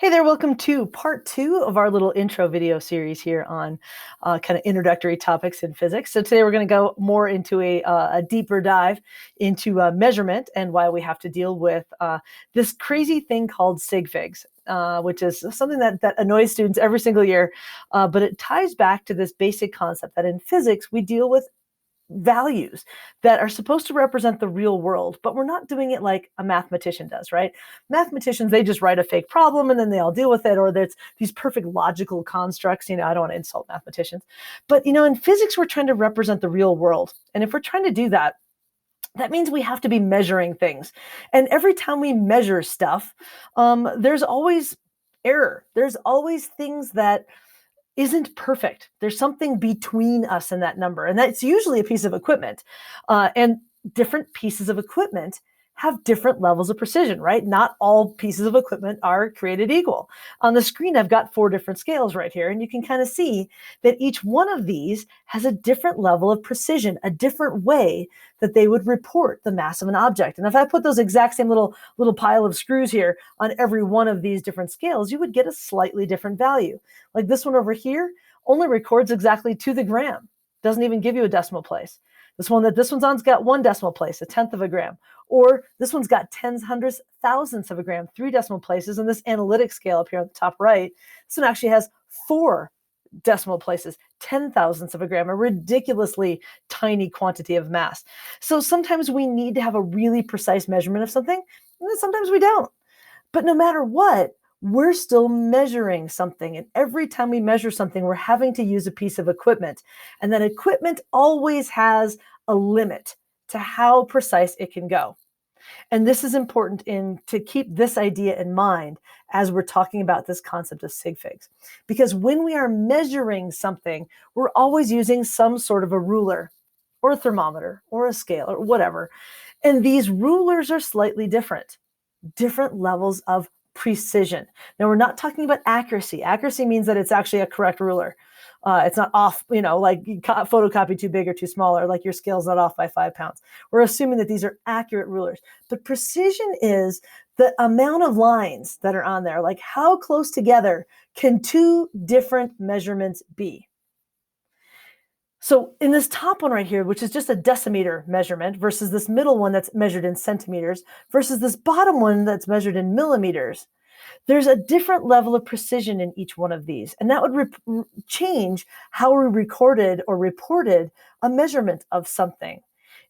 Hey there, welcome to part 2 of our little intro video series here on kind of introductory topics in physics. So today we're going to go more into a deeper dive into measurement and why we have to deal with this crazy thing called SigFigs, which is something that annoys students every single year. But it ties back to this basic concept that in physics we deal with values that are supposed to represent the real world, but we're not doing it like a mathematician does, right? Mathematicians, they just write a fake problem and then they all deal with it, or there's these perfect logical constructs. I don't want to insult mathematicians, but in physics, we're trying to represent the real world. And if we're trying to do that, that means we have to be measuring things. And every time we measure stuff, there's always error. There's always things that isn't perfect. There's something between us and that number, and that's usually a piece of equipment. And different pieces of equipment have different levels of precision, right? Not all pieces of equipment are created equal. On the screen, I've got 4 different scales right here, and you can kind of see that each one of these has a different level of precision, a different way that they would report the mass of an object. And if I put those exact same little pile of screws here on every one of these different scales, you would get a slightly different value. Like this one over here only records exactly to the gram, doesn't even give you a decimal place. This one's on's got 1 decimal place, 1/10 of a gram. Or this one's got 10 hundredths, thousandths of a gram, 3 decimal places. And this analytic scale up here on the top right, this one actually has 4 decimal places, 10 thousandths of a gram, a ridiculously tiny quantity of mass. So sometimes we need to have a really precise measurement of something, and sometimes we don't. But no matter what, we're still measuring something. And every time we measure something, we're having to use a piece of equipment. And that equipment always has a limit to how precise it can go. And this is important to keep this idea in mind as we're talking about this concept of SigFigs. Because when we are measuring something, we're always using some sort of a ruler or a thermometer or a scale or whatever. And these rulers are slightly different levels of precision. Now, we're not talking about accuracy. Accuracy means that it's actually a correct ruler. It's not off, like photocopy too big or too small, or like your scale's not off by 5 pounds. We're assuming that these are accurate rulers. But precision is the amount of lines that are on there. Like how close together can 2 different measurements be? So in this top one right here, which is just a decimeter measurement versus this middle one that's measured in centimeters versus this bottom one that's measured in millimeters, there's a different level of precision in each one of these. And that would change how we recorded or reported a measurement of something.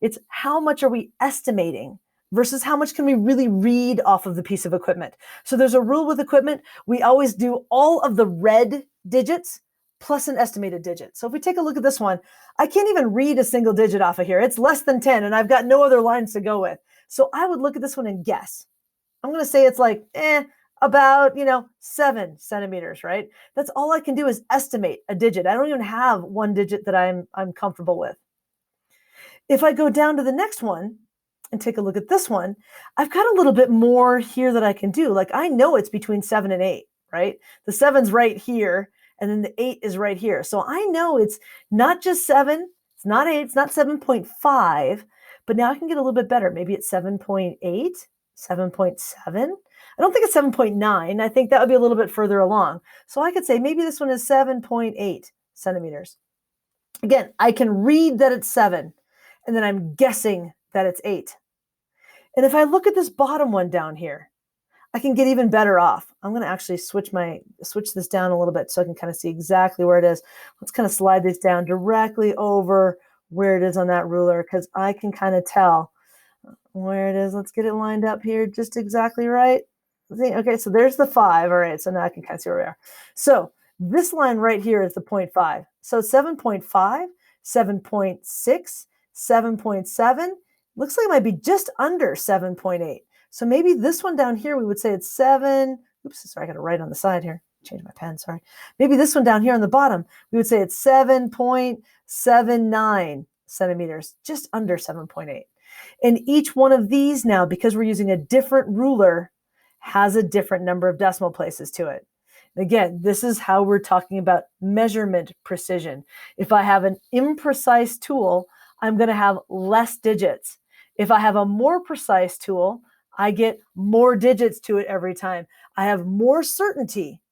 It's how much are we estimating versus how much can we really read off of the piece of equipment. So there's a rule with equipment. We always do all of the red digits plus an estimated digit. So if we take a look at this one, I can't even read a single digit off of here. It's less than 10, and I've got no other lines to go with. So I would look at this one and guess. I'm going to say it's like, about, 7 centimeters, right? That's all I can do is estimate a digit. I don't even have one digit that I'm comfortable with. If I go down to the next one and take a look at this one, I've got a little bit more here that I can do. Like I know it's between 7 and 8, right? The 7's right here, and then the 8 is right here. So I know it's not just 7, it's not 8, it's not 7.5, but now I can get a little bit better. Maybe it's 7.8, 7.7. I don't think it's 7.9. I think that would be a little bit further along. So I could say maybe this one is 7.8 centimeters. Again, I can read that it's 7, and then I'm guessing that it's 8. And if I look at this bottom one down here, I can get even better off. I'm going to actually switch this down a little bit so I can kind of see exactly where it is. Let's kind of slide this down directly over where it is on that ruler, because I can kind of tell where it is. Let's get it lined up here just exactly right. Okay, so there's the 5. All right, so now I can kind of see where we are. So this line right here is the 0.5. So 7.5, 7.6, 7.7. Looks like it might be just under 7.8. So maybe this one down here, we would say it's 7. Oops, sorry, I got to write on the side here. Change my pen, sorry. Maybe this one down here on the bottom, we would say it's 7.79 centimeters, just under 7.8. And each one of these now, because we're using a different ruler, has a different number of decimal places to it. And again, this is how we're talking about measurement precision. If I have an imprecise tool, I'm going to have less digits. If I have a more precise tool, I get more digits to it every time. I have more certainty.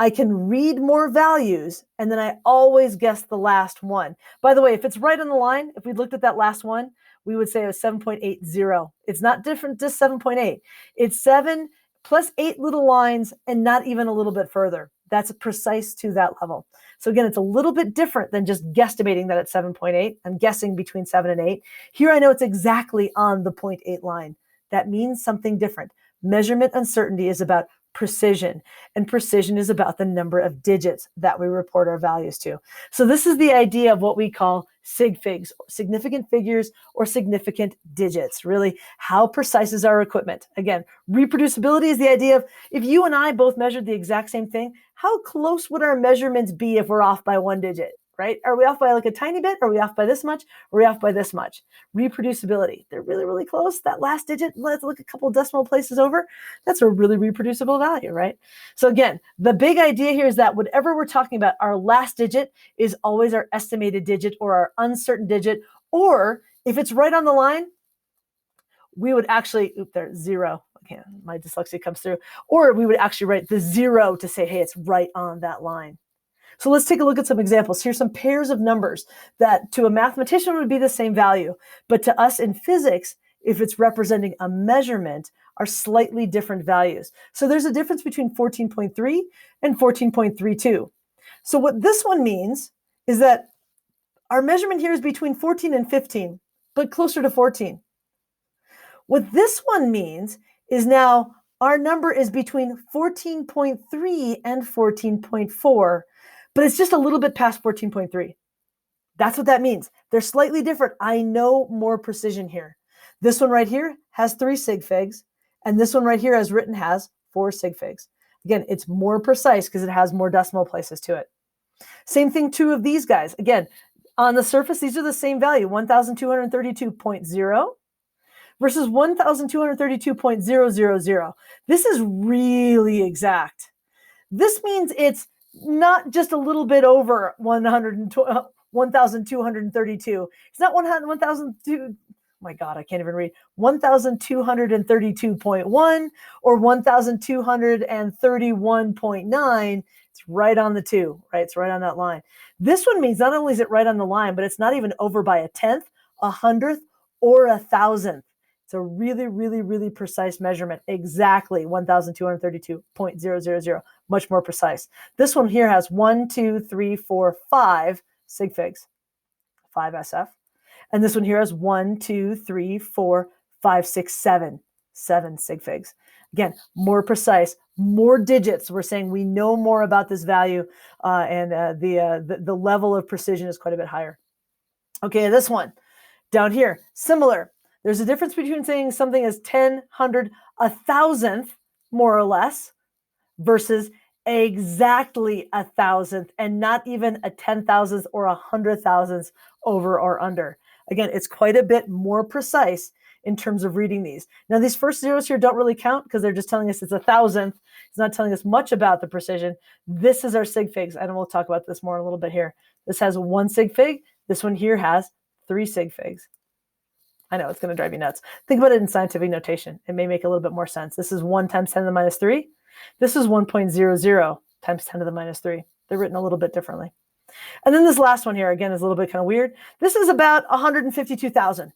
I can read more values, and then I always guess the last one. By the way, if it's right on the line, if we looked at that last one, we would say it was 7.80. It's not different, just 7.8. It's 7 plus 8 little lines and not even a little bit further. That's precise to that level. So again, it's a little bit different than just guesstimating that it's 7.8. I'm guessing between 7 and 8. Here I know it's exactly on the 0.8 line. That means something different. Measurement uncertainty is about precision, and precision is about the number of digits that we report our values to. So this is the idea of what we call SigFigs, significant figures or significant digits. Really, how precise is our equipment? Again, reproducibility is the idea of if you and I both measured the exact same thing, how close would our measurements be if we're off by one digit? Right? Are we off by like a tiny bit? Are we off by this much? Are we off by this much? Reproducibility. They're really, really close. That last digit, let's look a couple decimal places over. That's a really reproducible value, right? So again, the big idea here is that whatever we're talking about, our last digit is always our estimated digit or our uncertain digit. Or if it's right on the line, we would actually, there's 0. Okay, my dyslexia comes through. Or we would actually write the 0 to say, hey, it's right on that line. So let's take a look at some examples. Here's some pairs of numbers that to a mathematician would be the same value, but to us in physics, if it's representing a measurement, are slightly different values. So there's a difference between 14.3 and 14.32. So what this one means is that our measurement here is between 14 and 15, but closer to 14. What this one means is now our number is between 14.3 and 14.4. But it's just a little bit past 14.3. That's what that means. They're slightly different. I know more precision here. This one right here has 3 SigFigs, and this one right here, as written, has 4 SigFigs. Again, it's more precise because it has more decimal places to it. Same thing, 2 of these guys. Again, on the surface, these are the same value, 1,232.0 versus 1,232.000. This is really exact. This means it's not just a little bit over 1,232. It's not 1,002. My God, I can't even read. 1,232.1 or 1,231.9. It's right on the 2, right? It's right on that line. This one means not only is it right on the line, but it's not even over by a 10th, a 100th, or a 1,000th. It's a really, really, really precise measurement. Exactly 1,232.000. Much more precise. This one here has 1, 2, 3, 4, 5 SigFigs, 5 SF. And this one here has 1, 2, 3, 4, 5, 6, 7 SigFigs. Again, more precise, more digits. We're saying we know more about this value, and the level of precision is quite a bit higher. Okay, this one down here, similar. There's a difference between saying something is 10, 100, 1,000th, more or less, versus exactly 1,000th and not even a 10,000th or 100,000th over or under. Again, it's quite a bit more precise in terms of reading these. Now, these first zeros here don't really count because they're just telling us it's 1,000th. It's not telling us much about the precision. This is our SigFigs, and we'll talk about this more in a little bit here. This has 1 SigFig. This one here has 3 SigFigs. I know, it's going to drive you nuts. Think about it in scientific notation. It may make a little bit more sense. This is 1 times 10 to the minus 3. This is 1.00 times 10 to the minus 3. They're written a little bit differently. And then this last one here, again, is a little bit kind of weird. This is about 152,000,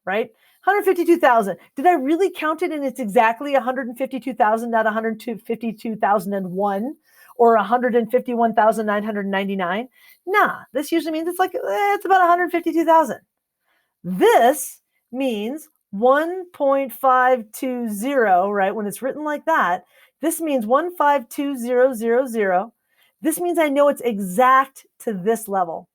right? 152,000. Did I really count it and it's exactly 152,000, not 152,001 or 151,999? Nah, this usually means it's like, it's about 152,000. This means 1.520, right? When it's written like that, this means 152,000. This means I know it's exact to this level.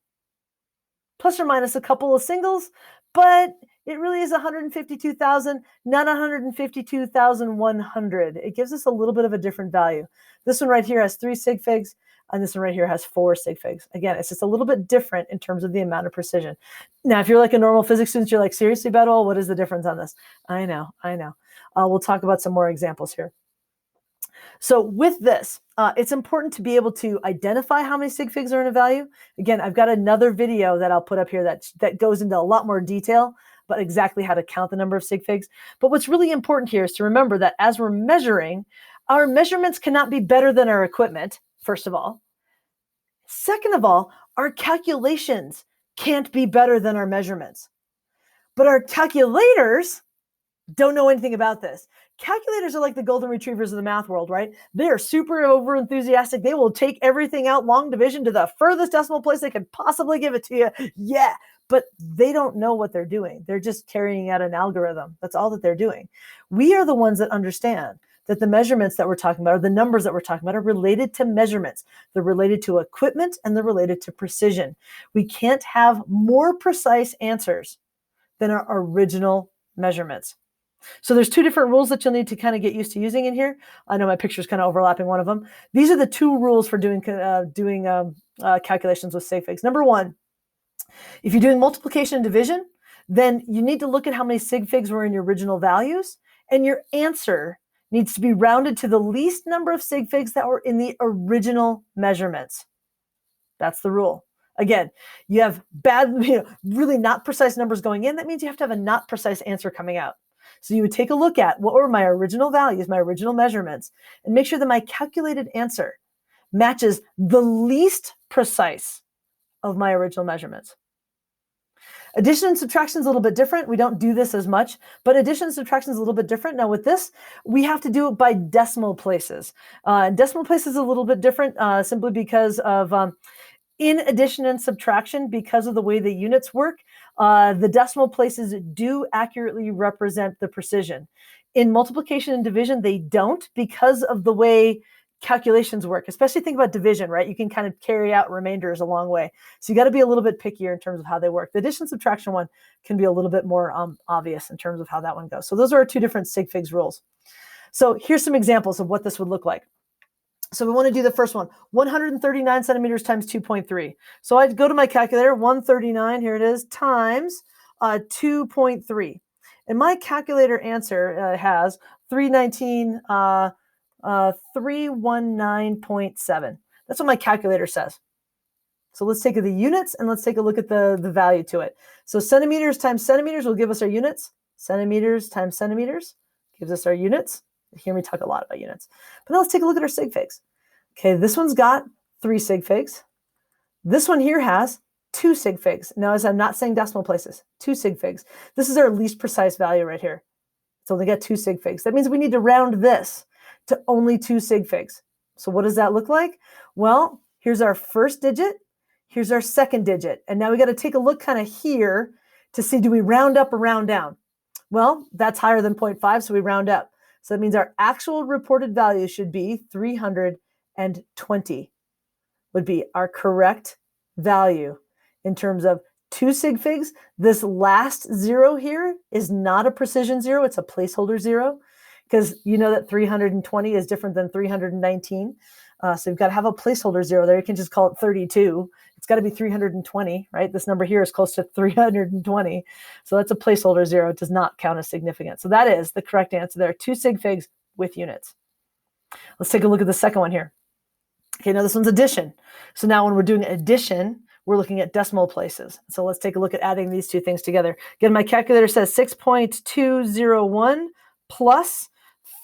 Plus or minus a couple of singles, but it really is 152,000, not 152,100. It gives us a little bit of a different value. This one right here has 3 SigFigs, and this one right here has 4 SigFigs. Again, it's just a little bit different in terms of the amount of precision. Now, if you're like a normal physics student, you're like, seriously, Beto, what is the difference on this? I know. We'll talk about some more examples here. So with this, it's important to be able to identify how many SigFigs are in a value. Again, I've got another video that I'll put up here that goes into a lot more detail, but exactly how to count the number of SigFigs. But what's really important here is to remember that as we're measuring, Our measurements cannot be better than our equipment, first of all. Second of all, our calculations can't be better than our measurements. But our calculators don't know anything about this. Calculators are like the golden retrievers of the math world, right? They are super over enthusiastic. They will take everything out long division to the furthest decimal place they can possibly give it to you. Yeah, but they don't know what they're doing. They're just carrying out an algorithm. That's all that they're doing. We are the ones that understand that the measurements that we're talking about, or the numbers that we're talking about, are related to measurements. They're related to equipment, and they're related to precision. We can't have more precise answers than our original measurements. So there's two different rules that you'll need to kind of get used to using in here. I know my picture's kind of overlapping one of them. These are the two rules for doing calculations with SigFigs. Number one, if you're doing multiplication and division, then you need to look at how many SigFigs were in your original values, and your answer needs to be rounded to the least number of SigFigs that were in the original measurements. That's the rule. Again, you have bad, really not precise numbers going in. That means you have to have a not precise answer coming out. So you would take a look at what were my original values, my original measurements, and make sure that my calculated answer matches the least precise of my original measurements. Addition and subtraction is a little bit different. We don't do this as much, but addition and subtraction is a little bit different. Now with this, we have to do it by decimal places. Decimal places is a little bit different simply because of in addition and subtraction, because of the way the units work, the decimal places do accurately represent the precision. In multiplication and division, they don't, because of the way calculations work. Especially think about division, right? You can kind of carry out remainders a long way. So you got to be a little bit pickier in terms of how they work. The addition and subtraction one can be a little bit more obvious in terms of how that one goes. So those are our two different SigFigs rules. So here's some examples of what this would look like. So we want to do the first one, 139 centimeters times 2.3. So I'd go to my calculator, 139, here it is, times 2.3. And my calculator answer has 319.7. That's what my calculator says. So let's take the units and let's take a look at the value to it. So centimeters times centimeters will give us our units. Centimeters times centimeters gives us our units. You hear me talk a lot about units. But now let's take a look at our SigFigs. Okay, this one's got 3 SigFigs. This one here has 2 SigFigs. Now, as I'm not saying decimal places, 2 SigFigs. This is our least precise value right here. It's only got 2 SigFigs. That means we need to round this to only 2 SigFigs. So what does that look like? Well, here's our first digit. Here's our second digit. And now we got to take a look kind of here to see, do we round up or round down? Well, that's higher than 0.5, so we round up. So that means our actual reported value should be 320 would be our correct value in terms of 2 SigFigs. This last 0 here is not a precision 0. It's a placeholder 0, because you know that 320 is different than 319. So you've got to have a placeholder 0 there. You can just call it 32. It's got to be 320, right? This number here is close to 320. So that's a placeholder 0. It does not count as significant. So that is the correct answer there. 2 SigFigs with units. Let's take a look at the second one here. Okay, now this one's addition. So now when we're doing addition, we're looking at decimal places. So let's take a look at adding these two things together. Again, my calculator says 6.201 plus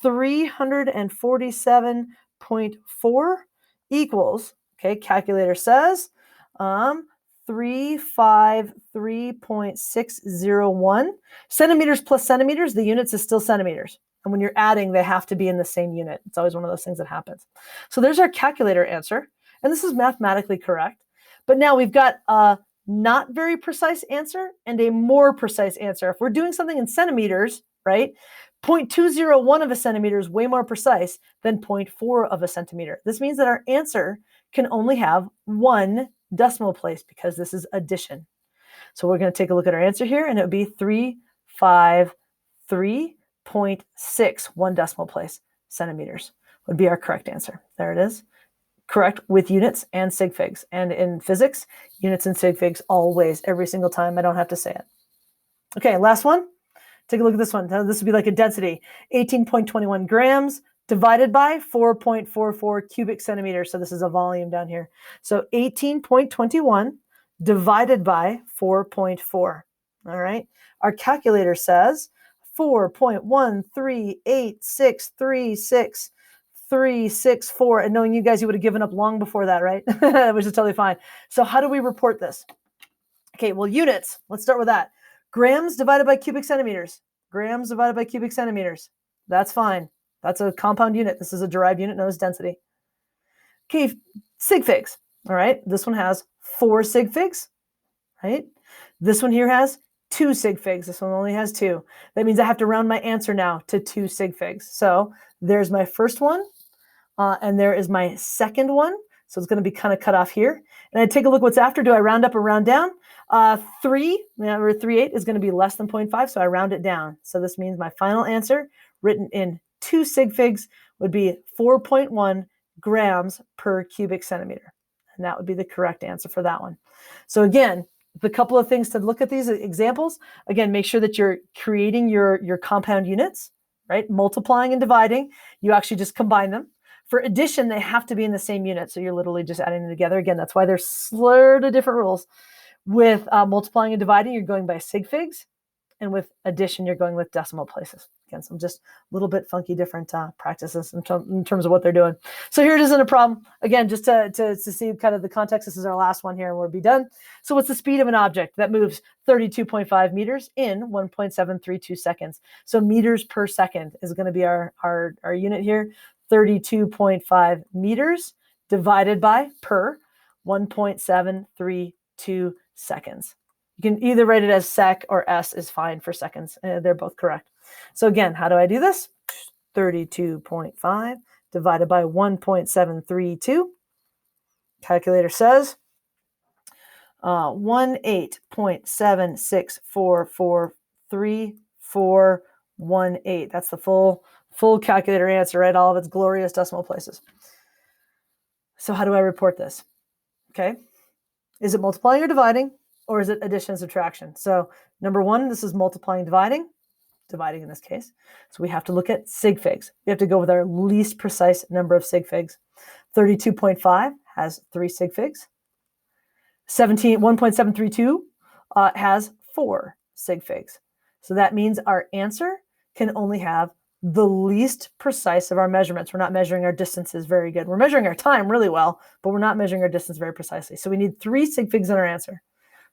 347.4 equals, okay, calculator says 353.601. Centimeters plus centimeters, the units is still centimeters. And when you're adding, they have to be in the same unit. It's always one of those things that happens. So there's our calculator answer. And this is mathematically correct. But now we've got a not very precise answer and a more precise answer. If we're doing something in centimeters, right, 0.201 of a centimeter is way more precise than 0.4 of a centimeter. This means that our answer can only have 1 decimal place because this is addition. So we're going to take a look at our answer here, and it would be 353.6, 1 decimal place, centimeters would be our correct answer. There it is. Correct with units and SigFigs. And in physics, units and SigFigs always, every single time. I don't have to say it. Okay, last one. Take a look at this one. This would be like a density. 18.21 grams divided by 4.44 cubic centimeters. So this is a volume down here. So 18.21 divided by 4.4. All right. Our calculator says 4.138636 3, 6, 4. And knowing you guys, you would have given up long before that, right? Which is totally fine. So how do we report this? Okay, well, units. Let's start with that. Grams divided by cubic centimeters. Grams divided by cubic centimeters. That's fine. That's a compound unit. This is a derived unit known as density. Okay, SigFigs. All right, this one has 4 SigFigs, right? This one here has 2 SigFigs. This one only has 2. That means I have to round my answer now to 2 SigFigs. So there's my first one, and there is my second one. So it's going to be kind of cut off here. And I take a look what's after. Do I round up or round down? 3, or 3/8 is going to be less than 0.5, so I round it down. So this means my final answer, written in 2 SigFigs, would be 4.1 grams per cubic centimeter. And that would be the correct answer for that one. So again, the couple of things to look at these examples. Again, make sure that you're creating your compound units, right? Multiplying and dividing. You actually just combine them. For addition, they have to be in the same unit. So you're literally just adding them together. Again, that's why there's sort of different rules. With multiplying and dividing, you're going by SigFigs. And with addition, you're going with decimal places. Again, some just a little bit funky different practices in terms of what they're doing. So here it isn't a problem. Again, just to see kind of the context, this is our last one here and we'll be done. So what's the speed of an object that moves 32.5 meters in 1.732 seconds? So meters per second is going to be our unit here. 32.5 meters divided by per 1.732 seconds. You can either write it as sec or S is fine for seconds. They're both correct. So again, how do I do this? 32.5 divided by 1.732. Calculator says 18.76443418. That's the full calculator answer, right? All of its glorious decimal places. So how do I report this? Okay. Is it multiplying or dividing? Or is it addition and subtraction? So number one, this is multiplying, dividing in this case. So we have to look at SigFigs. We have to go with our least precise number of SigFigs. 32.5 has 3 SigFigs. 1.732 has 4 SigFigs. So that means our answer can only have the least precise of our measurements. We're not measuring our distances very good. We're measuring our time really well, but we're not measuring our distance very precisely. So we need 3 SigFigs in our answer.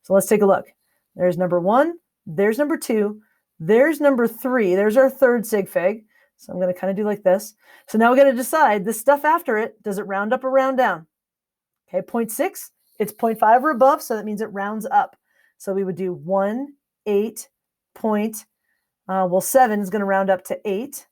So let's take a look. There's number 1, there's number 2, there's number 3, there's our third SigFig. So I'm going to kind of do like this. So now we got to decide this stuff after it, does it round up or round down? Okay, 0.6, it's 0.5 or above, so that means it rounds up. So we would do 1, 8, 7 is going to round up to 8.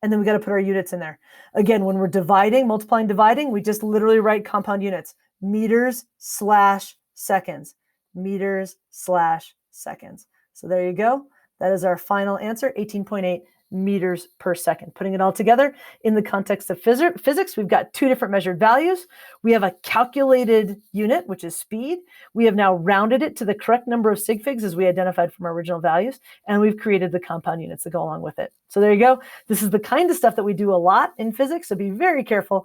And then we got to put our units in there. Again, when we're dividing, multiplying, dividing, we just literally write compound units. Meters/seconds. Meters/seconds. So there you go. That is our final answer, 18.8 meters per second. Putting it all together in the context of physics, we've got 2 different measured values. We have a calculated unit, which is speed. We have now rounded it to the correct number of SigFigs as we identified from our original values, and we've created the compound units that go along with it. So there you go. This is the kind of stuff that we do a lot in physics, so be very careful.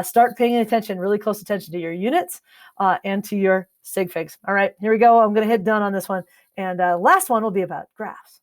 Start paying attention, really close attention to your units and to your SigFigs. All right, here we go. I'm going to hit done on this one, and last one will be about graphs.